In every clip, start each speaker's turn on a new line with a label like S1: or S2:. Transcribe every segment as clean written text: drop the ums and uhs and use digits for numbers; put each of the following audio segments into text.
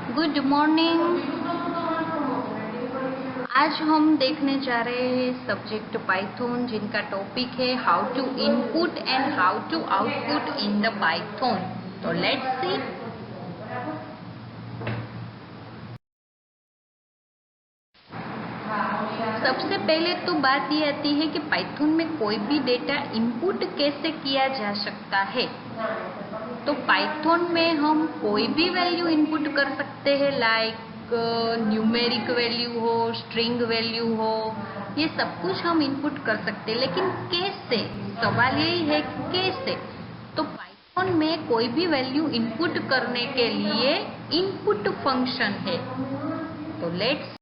S1: Good morning. आज हम देखने जा रहे हैं सब्जेक्ट पाइथन, जिनका टॉपिक है how to input and how to output in the Python. तो लेट्स सी। सबसे पहले तो बात ये आती है कि पाइथन में कोई भी डेटा इनपुट कैसे किया जा सकता है। तो पाइथन में हम कोई भी वैल्यू इनपुट कर सकते हैं, लाइक न्यूमेरिक वैल्यू हो, स्ट्रिंग वैल्यू हो, ये सब कुछ हम इनपुट कर सकते हैं। लेकिन कैसे, सवाल यही है कि कैसे। तो पाइथन में कोई भी वैल्यू इनपुट करने के लिए इनपुट फंक्शन है। तो लेट्स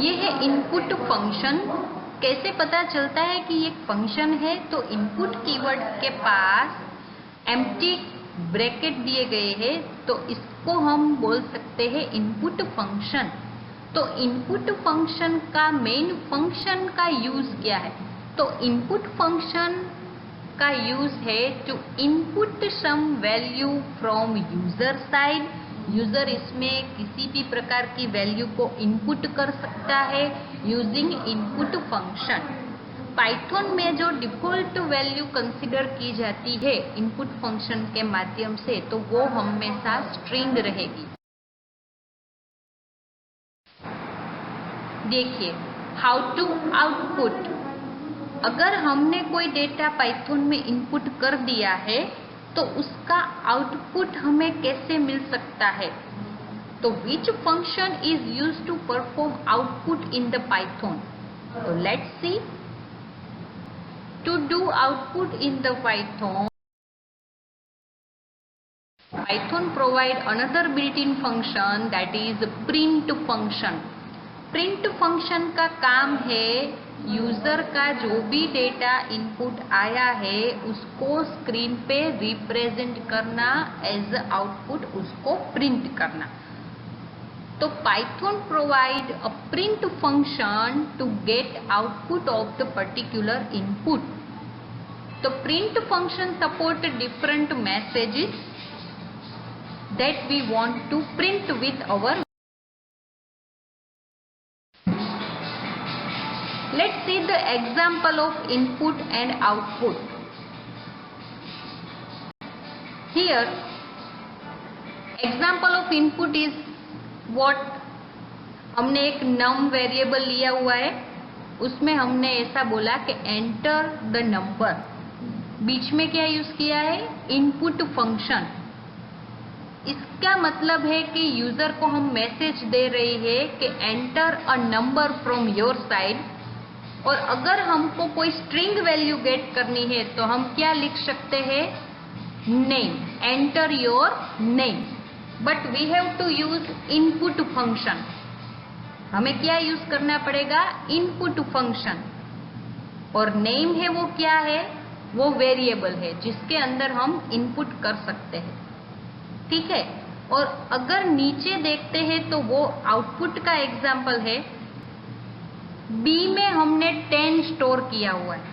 S1: ये है इनपुट फंक्शन। कैसे पता चलता है कि ये फंक्शन है? तो इनपुट कीवर्ड के पास एम्प्टी ब्रैकेट दिए गए हैं, तो इसको हम बोल सकते हैं इनपुट फंक्शन। तो इनपुट फंक्शन का मेन फंक्शन का यूज क्या है? तो इनपुट फंक्शन का यूज है to input some value from user side. User इसमें किसी भी प्रकार की वैल्यू को इनपुट कर सकता है यूजिंग इनपुट फंक्शन। पाइथन में जो डिफॉल्ट वैल्यू कंसीडर की जाती है इनपुट फंक्शन के माध्यम से, तो वो हमेशा स्ट्रिंग रहेगी। देखिए, हाउ टू आउटपुट। अगर हमने कोई डेटा पाइथन में इनपुट कर दिया है तो उसका आउटपुट हमें कैसे मिल सकता है? तो which function is used to perform output in the Python? तो let's see. To do output in the Python provide another built in function, that is print function. Print function का काम है यूजर का जो भी डेटा इनपुट आया है उसको स्क्रीन पे रिप्रेजेंट करना, एज आउटपुट उसको प्रिंट करना। तो Python provide a print function to get output of the particular input. तो print function support different messages that we want to print with our. Let's see the example of input and output. Here, example of input is what? हमने एक num variable लिया हुआ है, उसमें हमने ऐसा बोला कि enter the number। बीच में क्या यूज किया है? Input function. इसका मतलब है कि यूजर को हम मैसेज दे रही है कि enter a number from your side। और अगर हमको कोई स्ट्रिंग वैल्यू गेट करनी है तो हम क्या लिख सकते हैं? Name, enter your name. But we have to use input function. हमें क्या यूज करना पड़ेगा? Input function. और नेम है वो क्या है? वो वेरिएबल है जिसके अंदर हम इनपुट कर सकते हैं। ठीक है। और अगर नीचे देखते हैं तो वो आउटपुट का एग्जाम्पल है। B में हमने 10 स्टोर किया हुआ है।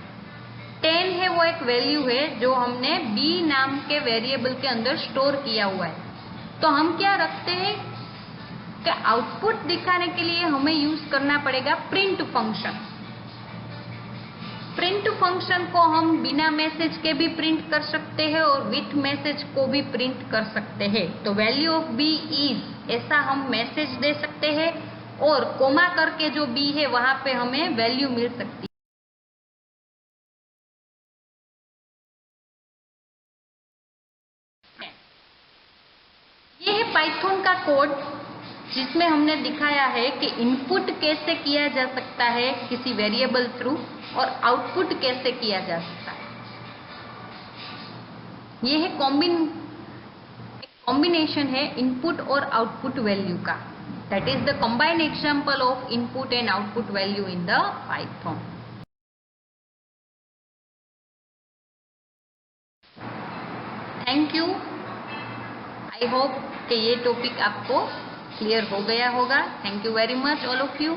S1: 10 है वो एक वैल्यू है जो हमने B नाम के वेरिएबल के अंदर स्टोर किया हुआ है। तो हम क्या रखते हैं कि आउटपुट दिखाने के लिए हमें यूज करना पड़ेगा प्रिंट फंक्शन। प्रिंट फंक्शन को हम बिना मैसेज के भी प्रिंट कर सकते हैं और विथ मैसेज को भी प्रिंट कर सकते हैं। तो वैल्यू ऑफ B इज, ऐसा हम मैसेज दे सकते हैं और कोमा करके जो B है वहां पे हमें वैल्यू मिल सकती है। ये है पाइथन का कोड जिसमें हमने दिखाया है कि इनपुट कैसे किया जा सकता है किसी वेरिएबल थ्रू और आउटपुट कैसे किया जा सकता है। ये है कॉम्बिनेशन है इनपुट और आउटपुट वैल्यू का। That is the combined example of input and output value in the Python. Thank you. I hope कि ये टॉपिक आपको क्लियर हो गया होगा। Thank you very much all of you.